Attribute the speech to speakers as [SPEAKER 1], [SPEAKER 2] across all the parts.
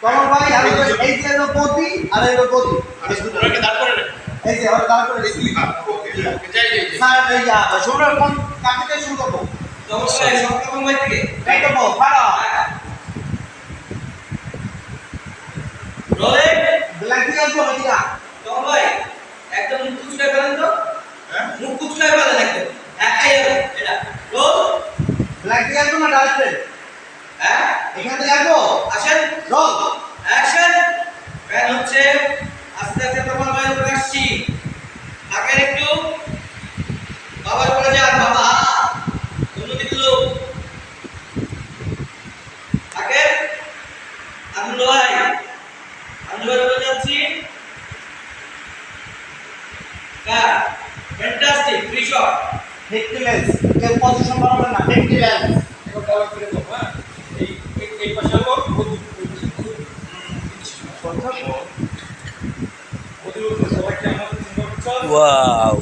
[SPEAKER 1] তোমার ভাই আর এই যে হলো গতি আর এই হলো গতি
[SPEAKER 2] ওটাকে দাঁড় করে নে।
[SPEAKER 1] এই যে ওর দাঁড় করে দিছি
[SPEAKER 2] যাই যাই
[SPEAKER 1] স্যার এই যা শুরু কোন কাটিতে শুরু করব
[SPEAKER 3] তখন ভাই সপ্তম ভাই থেকে
[SPEAKER 1] এই তো বল ফাড়া
[SPEAKER 3] রোলিং
[SPEAKER 1] ব্ল্যাক দিয়ে আসবো এটা
[SPEAKER 3] তখন ভাই একদম মুখ কুচলে ফেলেন তো
[SPEAKER 2] হ্যাঁ
[SPEAKER 3] মুখ কুচলে ফেলেন একদম একাই হবে এটা রোল
[SPEAKER 1] ব্ল্যাক দিয়ে আসবো না ডাইরেক্ট
[SPEAKER 3] হ্যাঁ
[SPEAKER 1] এখান থেকে আসবো
[SPEAKER 3] আসেন
[SPEAKER 1] রোল
[SPEAKER 3] অ্যাকশন প্ল্যান হচ্ছে আস্তে আস্তে তোমার ভাই উপরে আসছি থাকেন একটু বাবার উপরে যান বাবা অন্যদিকে লোক থাকেন আনন্দ ভাই উপরে যাচ্ছি কার ফ্যান্টাস্টিক ফ্রি শট
[SPEAKER 1] ফিটনেস কেউ পজিশন বানাবে না ফিটনেস
[SPEAKER 2] এখন কালার করে দাও হ্যাঁ এই পাশে হলো সবাইকে আমাদের চল
[SPEAKER 4] ওয়াও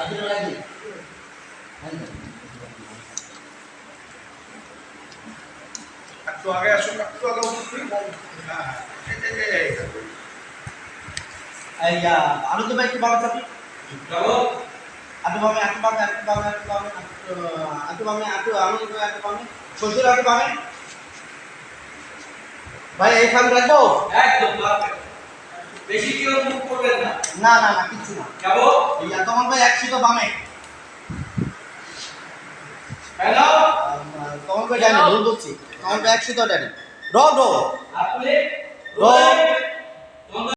[SPEAKER 1] আদর লাগি
[SPEAKER 2] একটু আগে আসো একটু আগে হ্যাঁ
[SPEAKER 1] আইয়া আলু তো ভাই একটু বাবা চাপি
[SPEAKER 3] যাবো
[SPEAKER 1] আটু বামে আটু বামে আটু বামে আটু বামে আটু বামে আটু আমি আটু বামে শ্বশুর আটু বামে ভাই এই খাম রাখবো
[SPEAKER 3] একদম পারফেক্ট বেশি কেউ মুভ করবেন না
[SPEAKER 1] না না না কিছু না
[SPEAKER 3] যাবো
[SPEAKER 1] ইয়া তোমার ভাই একশো তো বামে
[SPEAKER 3] হ্যালো
[SPEAKER 1] তোমার ভাই জানি ভুল বলছি তোমার ভাই একশো তো জানি রো রো
[SPEAKER 3] আপনি
[SPEAKER 1] রো
[SPEAKER 3] রোলিং